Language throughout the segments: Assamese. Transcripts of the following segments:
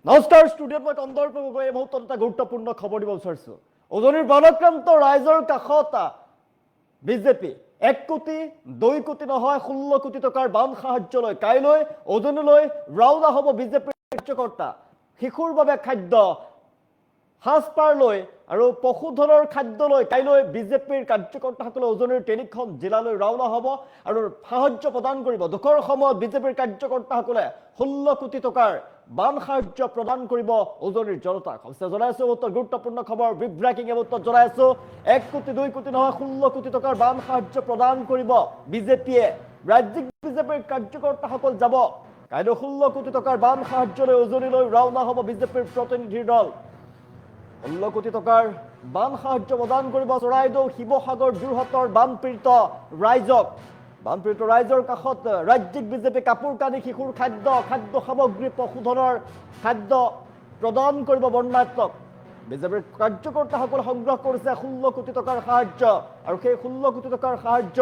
নমস্কাৰ ষ্টুডিঅ'ত মই কন্দৰ্প গগৈ এই মুহূৰ্তত এটা গুৰুত্বপূৰ্ণ খবৰ দিব বিচাৰিছোঁ উজনিৰ বানক্ৰান্ত ৰাইজৰ কাষত বিজেপি 1 কোটি 2 কোটি নহয় 16 কোটি টকাৰ বান সাহায্য লৈ কাইলৈ উজনিলৈ ৰাওনা হ'ব বিজেপিৰ কাৰ্যকৰ্তা শিশুৰ বাবে খাদ্য সাজপাৰ লৈ আৰু পশুধনৰ খাদ্য লৈ কাইলৈ বিজেপিৰ কাৰ্যকৰ্তাসকলে উজনিৰ তিনিখন জিলালৈ ৰাওনা হ'ব আৰু সাহায্য প্ৰদান কৰিব দুখৰ সময়ত বিজেপিৰ কাৰ্যকৰ্তাসকলে 16 কোটি টকাৰ বান সাহায্য প্ৰদান কৰিব উজনিৰ জনতাক অৱশ্যে জনাইছো উত্তৰ গুৰুত্বপূৰ্ণ খবৰ ব্ৰেকিং উত্তৰ জনাইছো 1 কোটি 2 কোটি নহয় 16 কোটি টকাৰ বান সাহায্য প্ৰদান কৰিব বিজেপিয়ে ৰাজ্যিক বিজেপিৰ কাৰ্যকৰ্তাসকল যাব কাইলৈ 16 কোটি টকাৰ বান সাহায্য লৈ উজনিলৈ ৰাওনা হ'ব বিজেপিৰ প্ৰতিনিধিৰ দল 16 কোটি টকাৰ বান সাহায্য প্ৰদান কৰিব চৰাইদেউ শিৱসাগৰ যোৰহাটৰ বানপীড়িত ৰাইজক বানপীড়িত ৰাইজৰ কাষত ৰাজ্যিক বিজেপি কাপোৰ কানি শিশুৰ খাদ্য সামগ্ৰী পশুধনৰ খাদ্য প্ৰদান কৰিব বৰ্ণাঢ্যক বিজেপিৰ কাৰ্যকৰ্তাসকলে সংগ্ৰহ কৰিছে 16 কোটি টকাৰ সাহায্য আৰু সেই 16 কোটি টকাৰ সাহায্য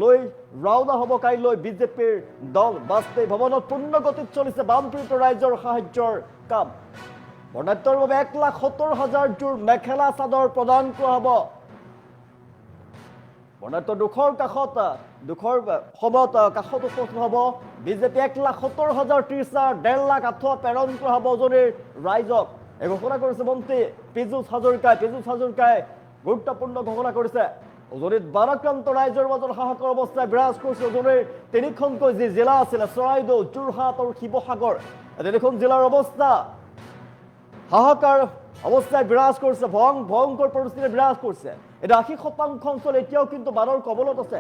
লৈ ৰাওনা হ'ব কাইলৈ বিজেপিৰ দল বাজপেয়ী ভৱনত পূৰ্ণ গতিত চলিছে বানপীড়িত ৰাইজৰ সাহায্যৰ কাম বৰ্ণাঢ্যৰ বাবে 1,70,000 জোৰ মেখেলা চাদৰ প্ৰদান কৰা হ'ব বৰ্ণাঢ্য দুখৰ সময়ত কাষত উপস্থিত হ'ব বিজেপি 1,70,000 ত্ৰিচাৰ 1.5 লাখ আঁঠুৱা প্ৰেৰণ কৰা হ'ব উজনিৰ ৰাইজক এই ঘোষণা কৰিছে মন্ত্ৰী পীযুষ হাজৰিকাই গুৰুত্বপূৰ্ণ ঘোষণা কৰিছে উজনিত বানক্ৰান্ত ৰাইজৰ মাজত হাহাকাৰ অৱস্থাই বিৰাজ কৰিছে উজনিৰ তিনিখনকৈ যি জিলা আছিলে চৰাইদেউ যোৰহাট আৰু শিৱসাগৰ তিনিখন জিলাৰ অৱস্থা হাহাকাৰ অৱস্থায় বিৰাজ কৰিছে ভয়ংকৰ পৰিস্থিতি বিৰাজ কৰিছে এটা 80% অঞ্চল এতিয়াও কিন্তু বানৰ কবলত আছে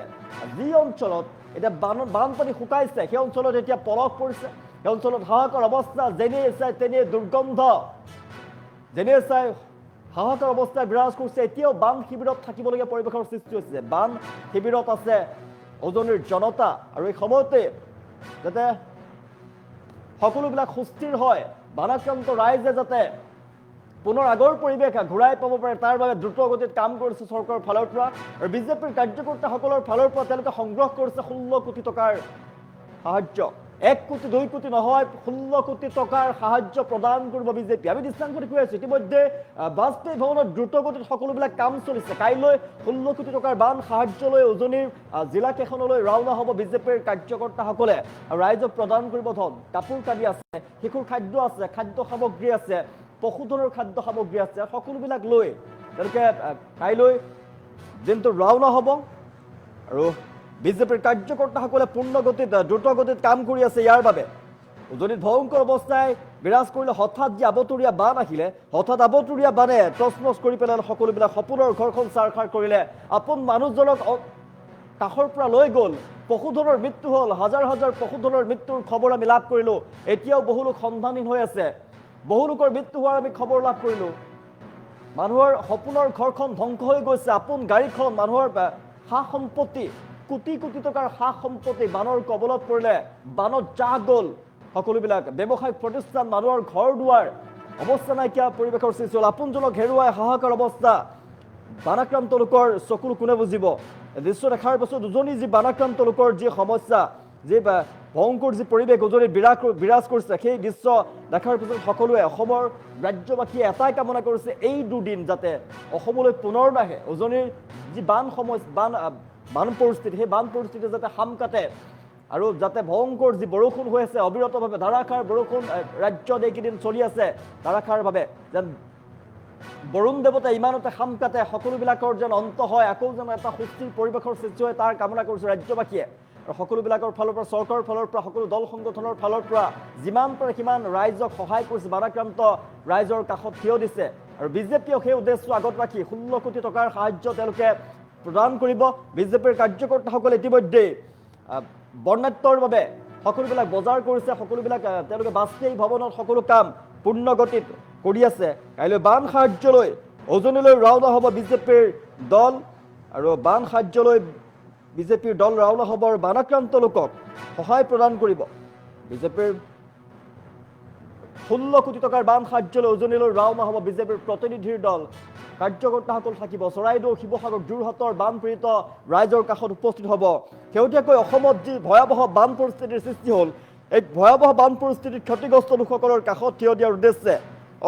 যি অঞ্চলত এটা বানপানী শুকাইছে সেই অঞ্চলত এতিয়া পলস পৰিছে সেই অঞ্চলত হাহাকাৰ অৱস্থা যেনে চাই তেনে দুৰ্গন্ধ যেনে চাই হাহাকাৰ অৱস্থায় বিৰাজ কৰিছে এতিয়াও বান শিবিৰত থাকিবলগীয়া পৰিৱেশৰ সৃষ্টি হৈছে বান শিবিৰত আছে উজনিৰ জনতা আৰু এই সময়তে যাতে সকলোবিলাক সুস্থিৰ হয় বানাক্ৰান্ত ৰাইজে যাতে পুনৰ আগৰ পৰিৱেশ ঘূৰাই পাব পাৰে তাৰ বাবে দ্ৰুত গতিত কাম কৰিছে চৰকাৰৰ ফালৰ পৰা আৰু বিজেপিৰ কাৰ্যকৰ্তাসকলৰ ফালৰ পৰা তেওঁলোকে সংগ্ৰহ কৰিছে 16 কোটি টকাৰ সাহায্য 1 কোটি 2 কোটি নহয় 16 কোটি টকাৰ সাহায্য প্ৰদান কৰিব বিজেপি আমি দৃষ্টান্তত কৈ আছো ইতিমধ্যে বাজপেয়ী ভৱনত দ্ৰুত গতিত সকলোবিলাক কাম চলিছে কাইলৈ 16 কোটি টকাৰ বান সাহায্য লৈ উজনিৰ জিলাকেইখনলৈ ৰাওনা হ'ব বিজেপিৰ কাৰ্যকৰ্তাসকলে আৰু ৰাইজক প্ৰদান কৰিব ধন কাপোৰ কানি আছে শিশুৰ খাদ্য আছে খাদ্য সামগ্ৰী আছে পশুধনৰ খাদ্য সামগ্ৰী আছে সকলোবিলাক লৈ তেওঁলোকে কাইলৈ দিনটো ৰাওনা হ'ব আৰু বিজেপিৰ কাৰ্যকৰ্তাসকলে পূৰ্ণ গতিত দ্ৰুত গতিত কাম কৰি আছে ইয়াৰ বাবে উজনিত ভয়ংকৰ অৱস্থাই বিৰাজ কৰিলে হঠাৎ যি আবতৰীয়া বান আহিলে হঠাৎ আবতৰীয়া বানে তছনছ কৰি পেলালে সকলোবিলাক সপোনৰ ঘৰখন চাৰখাৰ কৰিলে আপোন মানুহজনক কাষৰ পৰা লৈ গ'ল পশুধনৰ মৃত্যু হ'ল হাজাৰ হাজাৰ পশুধনৰ মৃত্যুৰ খবৰ আমি লাভ কৰিলোঁ এতিয়াও বহু লোক সন্ধানহীন হৈ আছে বহু লোকৰ মৃত্যু হোৱাৰ আমি খবৰ লাভ কৰিলোঁ মানুহৰ সপোনৰ ঘৰখন ধ্বংস হৈ গৈছে আপোন গাড়ীখন মানুহৰ সা সম্পত্তি কোটি কোটি টকাৰ সা সম্পত্তি বানৰ কবলত পৰিলে বানত জাহ গ'ল সকলোবিলাক ব্যৱসায়িক প্ৰতিষ্ঠান মানুহৰ ঘৰ দুৱাৰ অৱস্থা নাইকিয়া পৰিৱেশৰ সৃষ্টি হ'ল আপোনজনক হেৰুৱাই হাহাকাৰ অৱস্থা বানাক্ৰান্ত লোকৰ চকুৰ কোনে বুজিব দৃশ্য দেখাৰ পাছত উজনি যি বানাক্ৰান্ত লোকৰ যি সমস্যা যি ভয়ংকৰ যি পৰিৱেশ উজনিত বিৰাজ কৰিছে সেই দৃশ্য দেখাৰ পিছত সকলোৱে অসমৰ ৰাজ্যবাসীয়ে এটাই কামনা কৰিছে এই দুদিন যাতে অসমলৈ পুনৰ নাহে উজনিৰ যি বান পৰিস্থিতি সেই বান পৰিস্থিতি যাতে সাম কাটে আৰু যাতে ভয়ংকৰ যি বৰষুণ হৈ আছে অবিৰতভাৱে ধাৰাসাৰ বৰষুণ ৰাজ্যত এইকেইদিন চলি আছে ধাৰাসাৰভাৱে যেন বৰুণ দেৱতা ইমানতে সাম কাটে সকলোবিলাকৰ যেন অন্ত হয় আকৌ যেন এটা সুস্থিৰ পৰিৱেশৰ সৃষ্টি হয় তাৰ কামনা কৰিছে ৰাজ্যবাসীয়ে আৰু সকলোবিলাকৰ ফালৰ পৰা চৰকাৰৰ ফালৰ পৰা সকলো দল সংগঠনৰ ফালৰ পৰা যিমান পাৰে সিমান ৰাইজক সহায় কৰিছে বানাক্ৰান্ত ৰাইজৰ কাষত থিয় দিছে আৰু বিজেপিয়েও সেই উদ্দেশ্য আগত ৰাখি 16 কোটি টকাৰ সাহায্য তেওঁলোকে প্ৰদান কৰিব বিজেপিৰ কাৰ্যকৰ্তাসকলে ইতিমধ্যে বৰ্ণাঢ্যৰ বাবে সকলোবিলাক বজাৰ কৰিছে সকলোবিলাক তেওঁলোকে বাজপেয়ী ভৱনত সকলো কাম পূৰ্ণ গতিত কৰি আছে কাইলৈ বান সাহায্য লৈ উজনিলৈ ৰাওনা হ'ব বিজেপিৰ দল আৰু বান সাহায্য লৈ বিজেপিৰ দল ৰাওনা হ'ব আৰু বানাক্ৰান্ত লোকক সহায় প্ৰদান কৰিব বিজেপিৰ 16 কোটি টকাৰ বান সাহায্য লৈ উজনিলৈ ৰাওনা হ'ব বিজেপিৰ প্ৰতিনিধিৰ দল কাৰ্যকৰ্তাসকল থাকিব চৰাইদেউ শিৱসাগৰ যোৰহাটৰ বানপীড়িত ৰাইজৰ কাষত উপস্থিত হ'ব শেহতীয়াকৈ অসমত যি ভয়াৱহ বান পৰিস্থিতিৰ সৃষ্টি হ'ল এই ভয়াবহ বান পৰিস্থিতিত ক্ষতিগ্ৰস্ত লোকসকলৰ কাষত থিয় দিয়াৰ উদ্দেশ্যে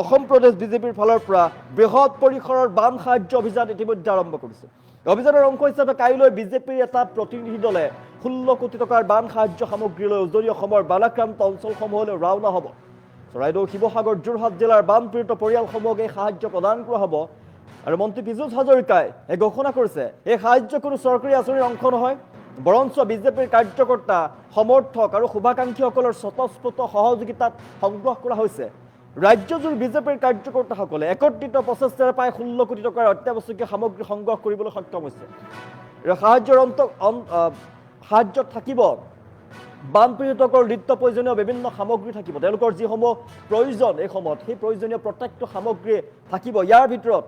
অসম প্ৰদেশ বিজেপিৰ ফালৰ পৰা বৃহৎ পৰিসৰৰ বান সাহায্য অভিযান ইতিমধ্যে আৰম্ভ কৰিছে। অভিযানৰ অংশ হিচাপে কাইলৈ বিজেপিৰ এটা প্ৰতিনিধি দলে 16 কোটি টকাৰ বান সাহায্য সামগ্ৰী লৈ উজনি অসমৰ বানাক্ৰান্ত অঞ্চলসমূহলৈ ৰাওনা হ'ব। চৰাইদেউ, শিৱসাগৰ, যোৰহাট জিলাৰ বানপীড়িত পৰিয়ালসমূহক এই সাহায্য প্ৰদান কৰা হ'ব। আৰু মন্ত্ৰী পীযুষ হাজৰিকাই এই ঘোষণা কৰিছে, এই সাহায্য কোনো চৰকাৰী আঁচনিৰ অংশ নহয়, বৰঞ্চ বিজেপিৰ কাৰ্যকৰ্তা, সমৰ্থক আৰু শুভাকাংক্ষীসকলৰ স্বতঃস্ফূৰ্ত সহযোগিতাত সংগ্ৰহ কৰা হৈছে। ৰাজ্যজুৰি বিজেপিৰ কাৰ্যকৰ্তাসকলে একত্ৰিত প্ৰচেষ্টাৰে প্ৰায় 16 কোটি টকাৰ অত্যাৱশ্যকীয় সামগ্ৰী সংগ্ৰহ কৰিবলৈ সক্ষম হৈছে। সাহায্যত থাকিব বানপীড়িতকৰ নিত্য প্ৰয়োজনীয় বিভিন্ন সামগ্ৰী থাকিব। তেওঁলোকৰ যিসমূহ প্ৰয়োজন এই সময়ত সেই প্ৰয়োজনীয় প্ৰত্যেকটো সামগ্ৰী থাকিব। ইয়াৰ ভিতৰত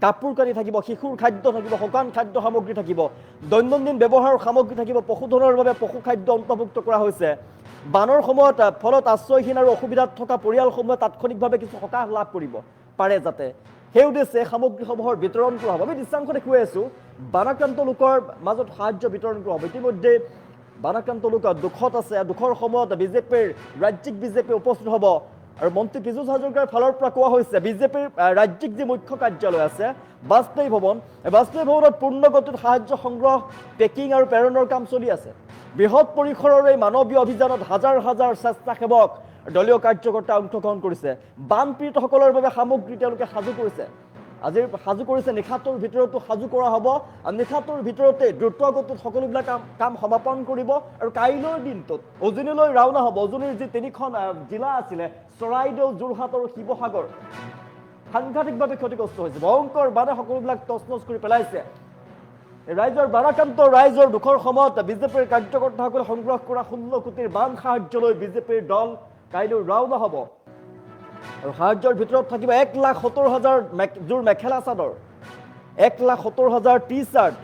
কাপোৰ কানি থাকিব, শিশুৰ খাদ্য থাকিব, শুকান খাদ্য সামগ্ৰী থাকিব, দৈনন্দিন ব্যৱহাৰৰ সামগ্ৰী থাকিব, পশুধনৰ বাবে পশু খাদ্য অন্তৰ্ভুক্ত কৰা হৈছে। বানৰ সময়ত ফলত আশ্ৰয়হীন আৰু অসুবিধাত থকা পৰিয়ালসমূহে তাৎক্ষণিকভাৱে কিছু সকাহ লাভ কৰিব পাৰে, যাতে সেই উদ্দেশ্যে সামগ্ৰীসমূহৰ বিতৰণ কৰা হ'ব। আমি দৃশ্যাংশ দেখুৱাই আছোঁ, বানাক্ৰান্ত লোকৰ মাজত সাহায্য বিতৰণ কৰা হ'ব। ইতিমধ্যে বানাক্ৰান্ত লোক দুখত আছে। দুখৰ সময়ত ৰাজ্যিক বিজেপি উপস্থিত হ'ব। আৰু মন্ত্ৰী পীযুষ হাজৰিকাৰ ফালৰ পৰা কোৱা হৈছে, বিজেপিৰ ৰাজ্যিক যি মুখ্য কাৰ্যালয় আছে বাজপেয়ী ভৱন, এই বাজপেয়ী ভৱনত পূৰ্ণগতিত সাহায্য সংগ্ৰহ, পেকিং আৰু প্ৰেৰণৰ কাম চলি আছে। বৃহৎ পৰিসৰৰ এই মানৱীয় অভিযানত হাজাৰ হাজাৰ স্বেচ্ছাসেৱক, দলীয় কাৰ্যকৰ্তা অংশগ্ৰহণ কৰিছে। বানপীড়িতসকলৰ বাবে সামগ্ৰী তেওঁলোকে সাজু কৰিছে। আজিৰ সাজু কৰিছে, নিশাটোৰ ভিতৰতো সাজু কৰা হ'ব। আৰু নিশাটোৰ ভিতৰতে দ্ৰুতগতিত সকলোবিলাক কাম সমাপন কৰিব। আৰু কাইলৈৰ দিনটোত উজনিলৈ ৰাওনা হ'ব। উজনিৰ যি 3খন জিলা আছিলে, চৰাইদেউ, যোৰহাট আৰু শিৱসাগৰ, সাংঘাতিকভাৱে ক্ষতিগ্ৰস্ত হৈছে। ভয়ংকৰ বানে সকলোবিলাক তছনছ কৰি পেলাইছে। বানাক্ৰান্ত ৰাইজৰ দুখৰ সময়ত বিজেপিৰ কাৰ্যকৰ্তাসকলে সংগ্ৰহ কৰা 16 কোটিৰ বান সাহায্য লৈ বিজেপিৰ দল কাইলৈ ৰাওনা হ'ব। আৰু সাহায্যৰ ভিতৰত থাকিব 1,70,000 যোৰ মেখেলা চাদৰ, 1,70,000 টি-চাৰ্ট,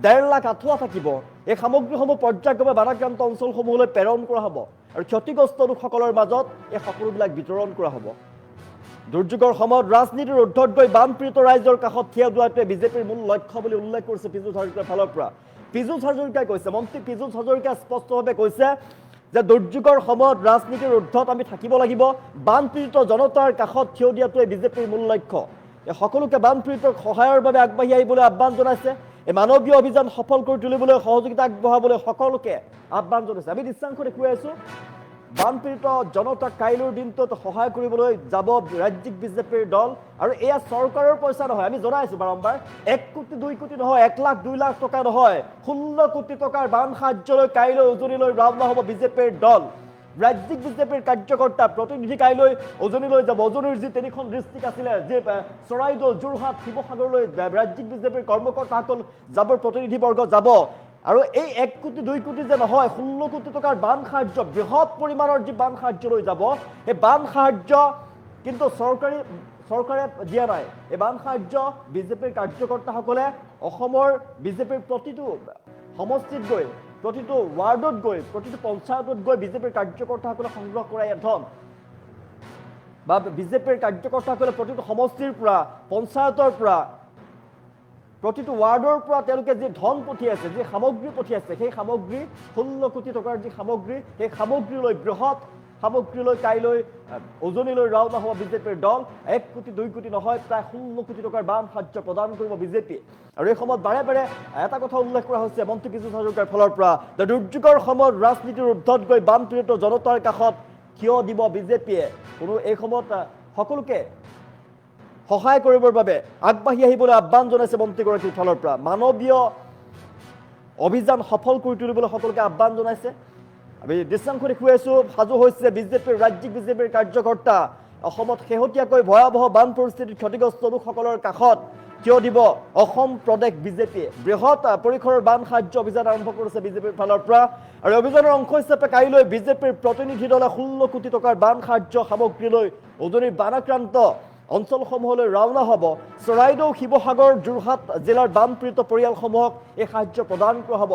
1.5 লাখ আঁঠুৱা থাকিব। এই সামগ্ৰীসমূহ পৰ্যায়ক্ৰমে বানাক্ৰান্ত অঞ্চলসমূহলৈ প্ৰেৰণ কৰা হ'ব। আৰু ক্ষতিগ্ৰস্ত লোকসকলৰ মাজত এই সকলোবিলাক বিতৰণ কৰা হ'ব। দুৰ্যোগৰ সময়ত ৰাজনীতিৰ ঊৰ্ধত গৈ বানপীড়িত ৰাইজৰ কাষত থিয় দিয়াটোৱে বিজেপিৰ মূল লক্ষ্য বুলি উল্লেখ কৰিছে পীযুষ হাজৰিকাৰ ফালৰ পৰা। পীযুষ হাজৰিকাই কৈছে, মন্ত্ৰী পীযুষ হাজৰিকাই স্পষ্টভাৱে কৈছে যে দুৰ্যোগৰ সময়ত ৰাজনীতিৰ ঊৰ্ধত আমি থাকিব লাগিব। বানপীড়িত জনতাৰ কাষত থিয় দিয়াটোৱে বিজেপিৰ মূল লক্ষ্য। এই সকলোকে বানপীড়িতক সহায়ৰ বাবে আগবাঢ়ি আহিবলৈ আহ্বান জনাইছে। এই মানৱীয় অভিযান সফল কৰি তুলিবলৈ সহযোগিতা আগবঢ়াবলৈ সকলোকে আহ্বান জনাইছে। আমি দৃশ্যাংশ দেখুৱাই আছোঁ, বানপীড়িত জনতাক কাইলৈৰ দিনটোত সহায় কৰিবলৈ যাব ৰাজ্যিক বিজেপিৰ দল। আৰু এয়া চৰকাৰৰ পইচা নহয়, আমি জনাইছোঁ বাৰম্বাৰ, 1 কোটি 2 কোটি নহয়, 1 লাখ 2 লাখ টকা নহয়, 16 কোটি টকাৰ বান সাহায্যলৈ কাইলৈ উজনিলৈ ৰাওনা হ'ব বিজেপিৰ দল। ৰাজ্যিক বিজেপিৰ কাৰ্যকৰ্তা প্ৰতিনিধি কাইলৈ উজনিলৈ যাব। উজনিৰ যি 3খন ডিষ্ট্ৰিক্ট আছিলে, যি চৰাইদেউ, যোৰহাট, শিৱসাগৰলৈ ৰাজ্যিক বিজেপিৰ কৰ্মকৰ্তাসকল যাব, প্ৰতিনিধিবৰ্গ যাব। আৰু এই 1 কোটি 2 কোটি যে নহয়, 16 কোটি টকাৰ বান সাহায্য, বৃহৎ পৰিমাণৰ যি বান সাহায্য লৈ যাব, এই বান সাহায্য কিন্তু চৰকাৰে দিয়া নাই। এই বান সাহায্য বিজেপিৰ কাৰ্যকৰ্তাসকলে অসমৰ বিজেপিৰ প্ৰতিটো সমষ্টিত গৈ, প্ৰতিটো ৱাৰ্ডত গৈ, প্ৰতিটো পঞ্চায়তত গৈ বিজেপিৰ কাৰ্যকৰ্তাসকলে সংগ্ৰহ কৰা এই ধন, বা বিজেপিৰ কাৰ্যকৰ্তাসকলে প্ৰতিটো সমষ্টিৰ পৰা, পঞ্চায়তৰ পৰা, প্ৰতিটো ৱাৰ্ডৰ পৰা তেওঁলোকে যি ধন পঠিয়াইছে, যি সামগ্ৰী পঠিয়াইছে, সেই সামগ্ৰী 16 কোটি টকাৰ যি সামগ্ৰী, সেই সামগ্ৰীলৈ, বৃহৎ সামগ্ৰীলৈ কাইলৈ উজনিলৈ ৰাওনা হ'ব বিজেপিৰ দল। 1 কোটি 2 কোটি নহয়, প্ৰায় 16 কোটি টকাৰ বান সাহায্য প্ৰদান কৰিব বিজেপি। আৰু এই সময়ত বাৰে বাৰে এটা কথা উল্লেখ কৰা হৈছে মন্ত্ৰী পীযুষ হাজৰিকাৰ ফালৰ পৰা, যে দুৰ্যোগৰ সময়ত ৰাজনীতিৰ ঊৰ্ধত গৈ বানপীড়িত জনতাৰ কাষত থিয় দিব বিজেপিয়ে। কোনো এই সময়ত সকলোকে সহায় কৰিবৰ বাবে আগবাঢ়ি আহিবলৈ আহ্বান জনাইছে মন্ত্ৰীগৰাকীৰ ফালৰ পৰা। মানৱীয় অভিযান সফল কৰি তুলিবলৈ সকলোকে আহ্বান জনাইছে। আমি দৃশ্যাংশ দেখুৱাই আছোঁ, সাজু হৈছে বিজেপিৰ ৰাজ্যিক বিজেপিৰ কাৰ্যকৰ্তা। অসমত শেহতীয়াকৈ ভয়াৱহ বান পৰিস্থিতিত ক্ষতিগ্ৰস্ত লোকসকলৰ কাষত থিয় দিব অসম প্ৰদেশ বিজেপিয়ে। বৃহৎ পৰিসৰৰ বান সাহায্য অভিযান আৰম্ভ কৰিছে বিজেপিৰ ফালৰ পৰা। আৰু অভিযানৰ অংশ হিচাপে কাইলৈ বিজেপিৰ প্ৰতিনিধি দলে 16 কোটি টকাৰ বান সাহায্য সামগ্ৰী লৈ উজনিৰ বানাক্ৰান্ত অঞ্চলসমূহলৈ ৰাওনা হ'ব। চৰাইদেউ, শিৱসাগৰ, যোৰহাট জিলাৰ বানপীড়িত পৰিয়ালসমূহক এই সাহায্য প্ৰদান কৰা হ'ব।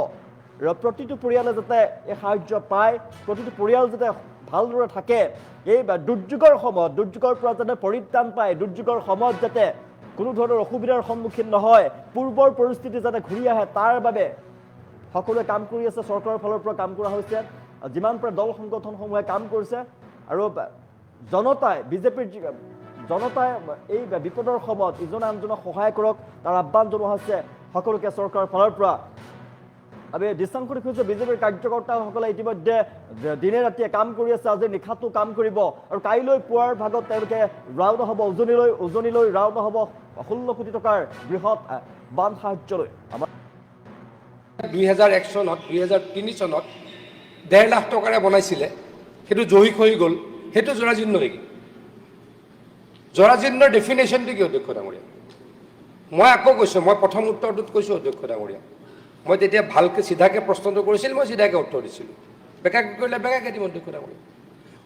আৰু প্ৰতিটো পৰিয়ালে যাতে এই সাহায্য পায়, প্ৰতিটো পৰিয়াল যাতে ভালদৰে থাকে, এই দুৰ্যোগৰ সময়ত, দুৰ্যোগৰ পৰা যাতে পৰিত্ৰাণ পায়, দুৰ্যোগৰ সময়ত যাতে কোনো ধৰণৰ অসুবিধাৰ সন্মুখীন নহয়, পূৰ্বৰ পৰিস্থিতি যাতে ঘূৰি আহে, তাৰ বাবে সকলোৱে কাম কৰি আছে। চৰকাৰৰ ফালৰ পৰা কাম কৰা হৈছে। যিমান পাৰে দল সংগঠনসমূহে কাম কৰিছে আৰু জনতাই বিজেপিৰ জনতাই এই বিপদৰ সময়ত ইজনে আনজনক সহায় কৰক তাৰ আহ্বান জনোৱা হৈছে সকলোকে চৰকাৰৰ ফালৰ পৰা আমি দৃষ্টান্ত দেখিছোঁ বিজেপিৰ কাৰ্যকৰ্তাসকলে ইতিমধ্যে দিনে ৰাতিয়ে কাম কৰি আছে আজি নিশাটো কাম কৰিব আৰু কাইলৈ পুৱাৰ ভাগত তেওঁলোকে ৰাওনা হ'ব উজনিলৈ ৰাওনা হ'ব 16 কোটি টকাৰ বৃহৎ বান সাহায্যলৈ 2001 চনত 2003 চনত 1.5 লাখ টকাৰে বনাইছিলে সেইটো জহিক হৈ গ'ল সেইটো জৰাজীৰ্ণ নেকি জৰাজীৰ্ণৰ ডেফিনেশ্যনটো কি অধ্যক্ষ ডাঙৰীয়া মই আকৌ কৈছোঁ মই প্ৰথম উত্তৰটোত কৈছোঁ অধ্যক্ষ ডাঙৰীয়া মই তেতিয়া ভালকৈ চিধাকৈ প্ৰশ্নটো কৰিছিল মই চিধাকৈ উত্তৰ দিছিলোঁ বেকাকৈ কৰিলে বেকাকৈ দিম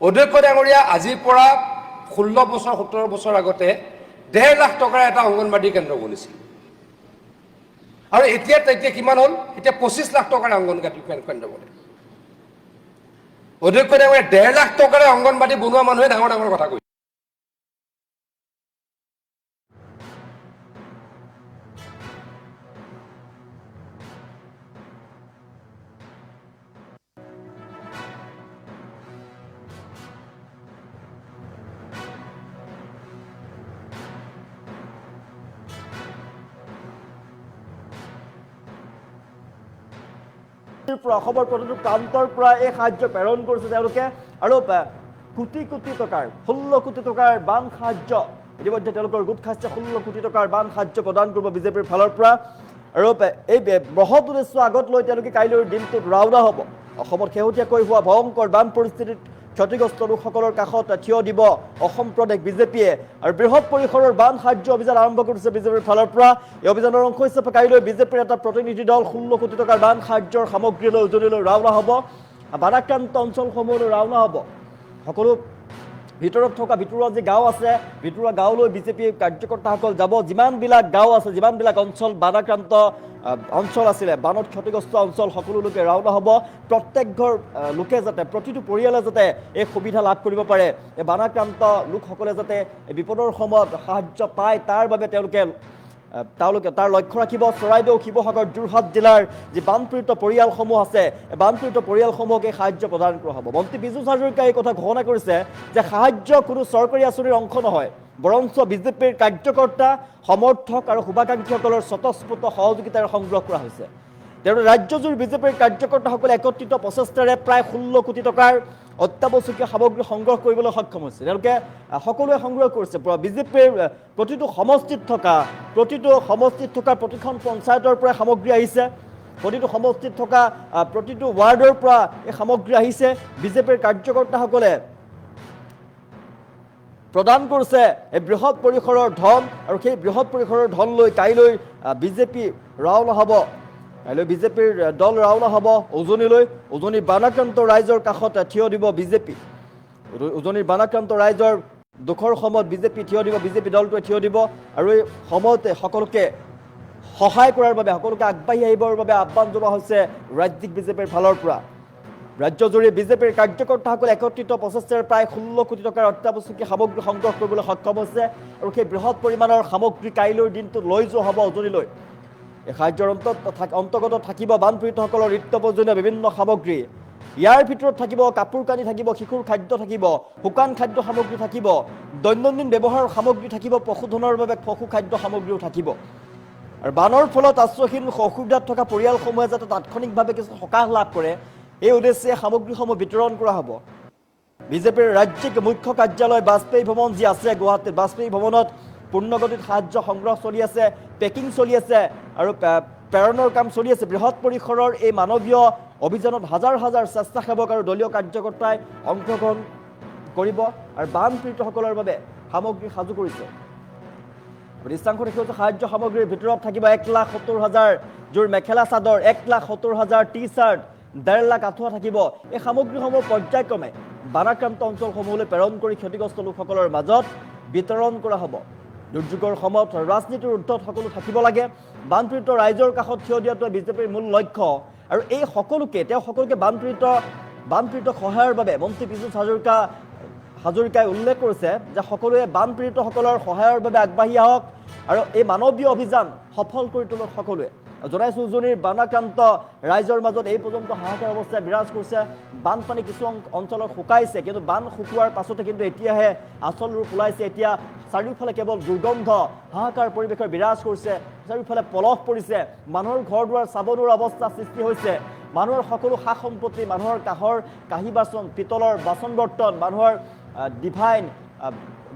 অধ্যক্ষ ডাঙৰীয়া আজিৰ পৰা 16 বছৰ 17 বছৰ আগতে 1.5 লাখ টকাৰ এটা অংগনবাড়ী কেন্দ্ৰ বনিছিল আৰু এতিয়া কিমান হ'ল এতিয়া 25 লাখ টকাৰ অংগনবাড়ী কেন্দ্ৰ বনে অধ্যক্ষ ডাঙৰীয়া 1.5 লাখ টকাৰে অংগনবাড়ী বনোৱা মানুহে ডাঙৰ ডাঙৰ কথা কৈছে অসমৰ প্ৰতিটো প্ৰান্তৰ পৰা এই সাহায্য প্ৰেৰণ কৰিছে তেওঁলোকে আৰু কোটি কোটি টকাৰ 16 কোটি টকাৰ বান সাহায্য ইতিমধ্যে তেওঁলোকৰ গোট খাইছে 16 কোটি টকাৰ বান সাহায্য প্ৰদান কৰিব বিজেপিৰ ফালৰ পৰা আৰু এই বৃহৎ উদ্দেশ্য আগত লৈ তেওঁলোকে কাইলৈৰ দিনটোত ৰাওনা হ'ব অসমত শেহতীয়াকৈ হোৱা ভয়ংকৰ বান পৰিস্থিতিত ক্ষতিগ্ৰস্ত লোকসকলৰ কাষত থিয় দিব অসম প্ৰদেশ বিজেপিয়ে আৰু বৃহৎ পৰিসৰৰ বান সাহায্য অভিযান আৰম্ভ কৰিছে বিজেপিৰ ফালৰ পৰা এই অভিযানৰ অংশ হিচাপে কাইলৈ বিজেপিৰ এটা প্ৰতিনিধি দল 16 কোটি টকাৰ বান সাহায্যৰ সামগ্ৰী লৈ উজনিলৈ ৰাওনা হ'ব বানাক্ৰান্ত অঞ্চলসমূহলৈ ৰাওনা হ'ব সকলো ভিতৰত থকা ভিতৰুৱা যি গাঁও আছে ভিতৰুৱা গাঁৱলৈ বিজেপি কাৰ্যকৰ্তাসকল যাব যিমানবিলাক গাঁও আছে যিমানবিলাক অঞ্চল বানাক্ৰান্ত অঞ্চল আছিলে বানত ক্ষতিগ্ৰস্ত অঞ্চল সকলো লোকে ৰাওনা হ'ব প্ৰত্যেক ঘৰ লোকে যাতে প্ৰতিটো পৰিয়ালে যাতে এই সুবিধা লাভ কৰিব পাৰে এই বানাক্ৰান্ত লোকসকলে যাতে এই বিপদৰ সময়ত সাহায্য পায় তাৰ বাবে তেওঁলোকে তাৰ লক্ষ্য ৰাখিব চৰাইদেউ শিৱসাগৰ যোৰহাট জিলাৰ যি বানপীড়িত পৰিয়ালসমূহ আছে এই বানপীড়িত পৰিয়ালসমূহক এই সাহায্য প্ৰদান কৰা হ'ব মন্ত্ৰী পীযুষ হাজৰিকাই এই কথা ঘোষণা কৰিছে যে সাহায্য কোনো চৰকাৰী আঁচনিৰ অংশ নহয় বৰঞ্চ বিজেপিৰ কাৰ্যকৰ্তা সমৰ্থক আৰু শুভাকাংক্ষীসকলৰ স্বতঃস্ফূৰ্ত সহযোগিতাৰে সংগ্ৰহ কৰা হৈছে তেওঁ ৰাজ্যজুৰি বিজেপিৰ কাৰ্যকৰ্তাসকলে একত্ৰিত প্ৰচেষ্টাৰে প্ৰায় 16 কোটি টকাৰ অত্যাৱশ্যকীয় সামগ্ৰী সংগ্ৰহ কৰিবলৈ সক্ষম হৈছে তেওঁলোকে সকলোৱে সংগ্ৰহ কৰিছে বিজেপিৰ প্ৰতিটো সমষ্টিত থকা প্ৰতিখন পঞ্চায়তৰ পৰা সামগ্ৰী আহিছে প্ৰতিটো সমষ্টিত থকা প্ৰতিটো ৱাৰ্ডৰ পৰা এই সামগ্ৰী আহিছে বিজেপিৰ কাৰ্যকৰ্তাসকলে প্ৰদান কৰিছে এই বৃহৎ পৰিসৰৰ ধন আৰু সেই বৃহৎ পৰিসৰৰ ধন লৈ কাইলৈ বিজেপি ৰাওনা হ'ব কাইলৈ বিজেপিৰ দল ৰাওনা হ'ব উজনিৰ বানাক্ৰান্ত ৰাইজৰ কাষত থিয় দিব বিজেপি উজনিৰ বানাক্ৰান্ত ৰাইজৰ দুখৰ সময়ত বিজেপি থিয় দিব বিজেপি দলটোৱে থিয় দিব আৰু এই সময়তে সকলোকে সহায় কৰাৰ বাবে সকলোকে আগবাঢ়ি আহিবৰ বাবে আহ্বান জনোৱা হৈছে ৰাজ্যিক বিজেপিৰ ফালৰ পৰা ৰাজ্যজুৰি বিজেপিৰ কাৰ্যকৰ্তাসকলে একত্ৰিত প্ৰচেষ্টাৰে প্ৰায় 16 কোটি টকাৰ অত্যাৱশ্যকীয় সামগ্ৰী সংগ্ৰহ কৰিবলৈ সক্ষম হৈছে আৰু সেই বৃহৎ পৰিমাণৰ সামগ্ৰী কাইলৈৰ দিনটোত লৈ যোৱা হ'ব উজনিলৈ এই সাহায্যৰ অন্তৰ্গত থাকিব বানপীড়িতসকলৰ নিত্য প্ৰয়োজনীয় বিভিন্ন সামগ্ৰী ইয়াৰ ভিতৰত থাকিব কাপোৰ কানি থাকিব শিশুৰ খাদ্য থাকিব শুকান খাদ্য সামগ্ৰী থাকিব দৈনন্দিন ব্যৱহাৰৰ সামগ্ৰী থাকিব পশুধনৰ বাবে পশু খাদ্য সামগ্ৰীও থাকিব আৰু বানৰ ফলত আশ্ৰয়হীন অসুবিধাত থকা পৰিয়ালসমূহে যাতে তাৎক্ষণিকভাৱে কিছু সকাহ লাভ কৰে এই উদ্দেশ্যে সামগ্ৰীসমূহ বিতৰণ কৰা হ'ব বিজেপিৰ ৰাজ্যিক মুখ্য কাৰ্যালয় বাজপেয়ী ভৱন যি আছে গুৱাহাটীত বাজপেয়ী ভৱনত পূৰ্ণগতিত সাহায্য সংগ্ৰহ চলি আছে পেকিং চলি আছে আৰু প্ৰেৰণৰ কাম চলি আছে বৃহৎ পৰিসৰৰ এই মানৱীয় অভিযানত হাজাৰ হাজাৰ স্বেচ্ছাসেৱক আৰু দলীয় কাৰ্যকৰ্তাই অংশগ্ৰহণ কৰিব আৰু বানপীড়িতসকলৰ বাবে সামগ্ৰী সাজু কৰিছে দৃষ্টান্ত দেখিছে সাহায্য সামগ্ৰীৰ ভিতৰত থাকিব 1,70,000 যোৰ মেখেলা চাদৰ 1,70,000 টি চাৰ্ট 1.5 লাখ আঁঠুৱা থাকিব এই সামগ্ৰীসমূহ পৰ্যায়ক্ৰমে বানাক্ৰান্ত অঞ্চলসমূহলৈ প্ৰেৰণ কৰি ক্ষতিগ্ৰস্ত লোকসকলৰ মাজত বিতৰণ কৰা হ'ব দুৰ্যোগৰ সময়ত ৰাজনীতিৰ ঊৰ্ধত সকলো থাকিব লাগে বানপীড়িত ৰাইজৰ কাষত থিয় দিয়াটো বিজেপিৰ মূল লক্ষ্য আৰু এই সকলোকে বানপীড়িত সহায়ৰ বাবে মন্ত্ৰী পীযুষ হাজৰিকাই উল্লেখ কৰিছে যে সকলোৱে বানপীড়িতসকলৰ সহায়ৰ বাবে আগবাঢ়ি আহক আৰু এই মানৱীয় অভিযান সফল কৰি তোলক সকলোৱে জনাইছোঁ উজনিৰ বানাক্ৰান্ত ৰাইজৰ মাজত এই পৰ্যন্ত হাহাকাৰ অৱস্থা বিৰাজ কৰিছে। বানপানী কিছু অঞ্চলত শুকাইছে, কিন্তু বান শুকোৱাৰ পাছতে কিন্তু এতিয়াহে আচল ৰূপ ওলাইছে। এতিয়া চাৰিওফালে কেৱল দুৰ্গন্ধ, হাহাকাৰ পৰিৱেশৰ বিৰাজ কৰিছে, চাৰিওফালে পলস পৰিছে, মানুহৰ ঘৰ দুৱাৰ চাব নোৱাৰা অৱস্থা সৃষ্টি হৈছে। মানুহৰ সকলো সা সম্পত্তি, মানুহৰ কাঁহৰ কাঁহী বাচন, পিতলৰ বাচন বৰ্তন, মানুহৰ ডিভাইন,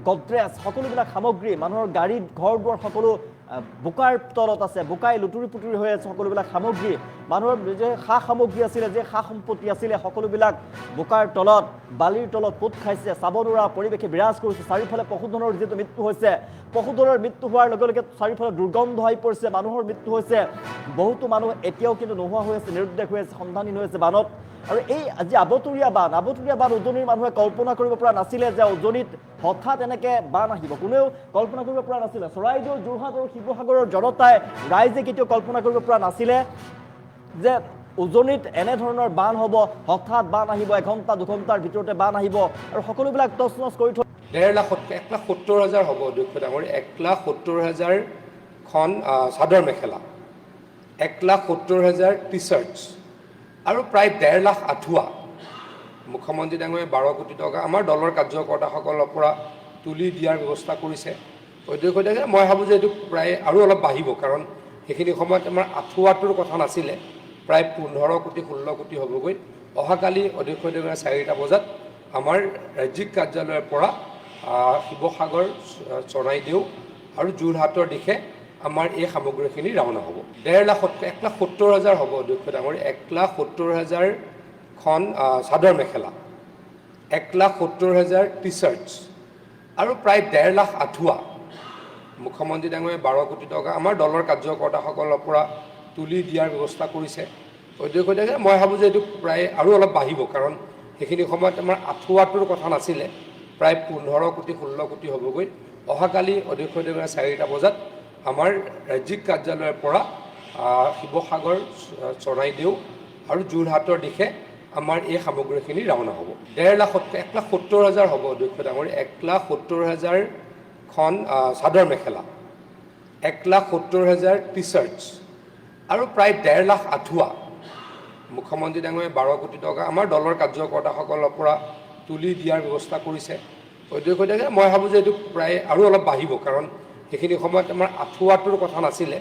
গডৰেজ, সকলোবিলাক সামগ্ৰী, মানুহৰ গাড়ীত ঘৰ দুৱাৰ সকলো বোকাৰ তলত আছে, বোকাই লুতুৰি পুতুৰি হৈ আছে সকলোবিলাক সামগ্ৰী। মানুহৰ যে সা সামগ্ৰী আছিলে, যে সা সম্পত্তি আছিলে, সকলোবিলাক বোকাৰ তলত, বালিৰ তলত পোত খাইছে, চাব নোৱাৰা পৰিৱেশে বিৰাজ কৰিছে। চাৰিওফালে পশুধনৰ যিটো মৃত্যু হৈছে, পশুধনৰ মৃত্যু হোৱাৰ লগে লগে চাৰিওফালে দুৰ্গন্ধ হৈ পৰিছে, মানুহৰ মৃত্যু হৈছে। বহুতো মানুহ এতিয়াও কিন্তু নোহোৱা হৈ আছে, নিৰুদ্দেশ হৈ আছে, সন্ধানহীন হৈ আছে বানত। আৰু এই আজি আবতৰীয়া বান উজনিৰ মানুহে কল্পনা কৰিব পৰা নাছিলে যে উজনিত হঠাৎ এনেকৈ বান আহিব। কোনেও কল্পনা কৰিব পৰা নাছিলে। চৰাইদেউ, যোৰহাট আৰু শিৱসাগৰৰ জনতাই, ৰাইজে কেতিয়াও কল্পনা কৰিব পৰা নাছিলে যে উজনিত এনেধৰণৰ বান হ'ব, হঠাৎ বান আহিব, এঘণ্টা দুঘণ্টাৰ ভিতৰতে বান আহিব আৰু সকলোবিলাক তছনছ কৰি থৈ 1,70,000 হ'ব অধ্যক্ষ ডাঙৰী। 1,70,000খন চাদৰ মেখেলা, 1,70,000 টি চাৰ্টছ আৰু প্ৰায় 1.5 লাখ আঁঠুৱা মুখ্যমন্ত্ৰী ডাঙৰীয়ে 12 কোটি টকা আমাৰ দলৰ কাৰ্যকৰ্তাসকলৰ পৰা তুলি দিয়াৰ ব্যৱস্থা কৰিছে। অধ্যক্ষ ডাঙৰীয়ে মই ভাবোঁ যে এইটো প্ৰায় আৰু অলপ বাঢ়িব, কাৰণ সেইখিনি সময়ত আমাৰ আঁঠুৱাটোৰ কথা নাছিলে, প্ৰায় 15 কোটি 16 কোটি হ'বগৈ। অহাকালি অধ্যক্ষ ডাঙৰীয়ে 4টা বজাত আমাৰ ৰাজ্যিক কাৰ্যালয়ৰ পৰা শিৱসাগৰ, চৰাইদেউ আৰু যোৰহাটৰ দিশে আমাৰ এই সামগ্ৰীখিনি ৰাওনা হ'ব। 1,70,000 হ'ব অধ্যক্ষ ডাঙৰী। 1,70,000খন চাদৰ মেখেলা, 1,70,000 টি চাৰ্টছ আৰু প্ৰায় 1.5 লাখ আঁঠুৱা মুখ্যমন্ত্ৰী ডাঙৰীয়ে 12 কোটি টকা আমাৰ দলৰ কাৰ্যকৰ্তাসকলৰ পৰা তুলি দিয়াৰ ব্যৱস্থা কৰিছে। অধ্যক্ষ ডাঙৰীয়ে মই ভাবোঁ যে এইটো প্ৰায় আৰু অলপ বাঢ়িব, কাৰণ সেইখিনি সময়ত আমাৰ আঁঠুৱাটোৰ কথা নাছিলে, প্ৰায় 15 কোটি 16 কোটি হ'বগৈ। অহাকালি অধ্যক্ষ ডাঙৰীয়ে 4টা বজাত আমাৰ ৰাজ্যিক কাৰ্যালয়ৰ পৰা শিৱসাগৰ, চৰাইদেউ আৰু যোৰহাটৰ দিশে আমাৰ এই সামগ্ৰীখিনি ৰাওনা হ'ব। 1,70,000 হ'ব অধ্যক্ষ ডাঙৰী। 1,70,000খন চাদৰ মেখেলা, 1,70,000 টি চাৰ্টছ আৰু প্ৰায় 1.5 লাখ আঁঠুৱা মুখ্যমন্ত্ৰী ডাঙৰীয়ে 12 কোটি টকা আমাৰ দলৰ কাৰ্যকৰ্তাসকলৰ পৰা তুলি দিয়াৰ ব্যৱস্থা কৰিছে। অধ্যক্ষ ডাঙৰীয়ে মই ভাবোঁ যে এইটো প্ৰায় আৰু অলপ বাঢ়িব, কাৰণ সেইখিনি সময়ত আমাৰ আঁঠুৱাটোৰ কথা নাছিলে,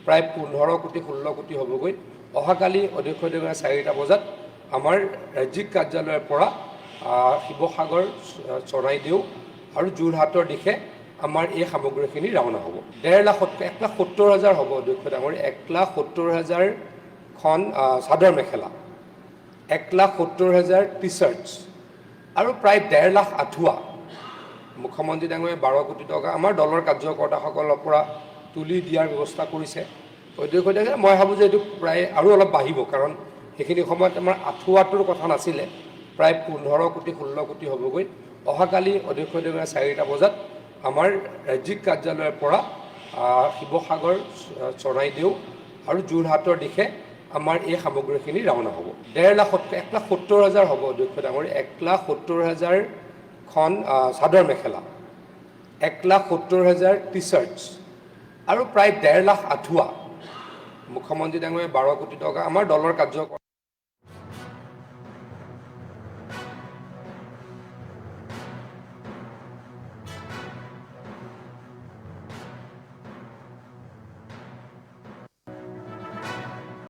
প্ৰায় 15 কোটি 16 কোটি হ'বগৈ। অহাকালি অধ্যক্ষ ডাঙৰীয়ে 4টা বজাত আমাৰ ৰাজ্যিক কাৰ্যালয়ৰ পৰা শিৱসাগৰ, চৰাইদেউ আৰু যোৰহাটৰ দিশে আমাৰ এই সামগ্ৰীখিনি ৰাওনা হ'ব। 1,70,000 হ'ব অধ্যক্ষ ডাঙৰী। 1,70,000খন চাদৰ মেখেলা, 1,70,000 টি চাৰ্টছ আৰু প্ৰায় 1.5 লাখ আঁঠুৱা মুখ্যমন্ত্ৰী ডাঙৰীয়ে 12 কোটি টকা আমাৰ দলৰ কাৰ্যকৰ্তাসকলৰ পৰা তুলি দিয়াৰ ব্যৱস্থা কৰিছে। অধ্যক্ষ ডাঙৰীয়ে মই ভাবোঁ যে এইটো প্ৰায় আৰু অলপ বাঢ়িব, কাৰণ সেইখিনি সময়ত আমাৰ আঁঠুৱাটোৰ কথা নাছিলে, প্ৰায় 15 কোটি 16 কোটি হ'বগৈ। অহাকালি অধ্যক্ষ ডাঙৰীয়ে 4টা বজাত আমাৰ ৰাজ্যিক কাৰ্যালয়ৰ পৰা শিৱসাগৰ, চৰাইদেউ আৰু যোৰহাটৰ দিশে আমাৰ এই সামগ্ৰীখিনি ৰাওনা হ'ব। 1,70,000 হ'ব অধ্যক্ষ ডাঙৰী। 1,70,000খন চাদৰ মেখেলা, 1,70,000 টি চাৰ্টছ আৰু প্ৰায় 1.5 লাখ আঁঠুৱা মুখ্যমন্ত্ৰী ডাঙৰীয়ে 12 কোটি টকা আমাৰ দলৰ কাৰ্যকৰ্তা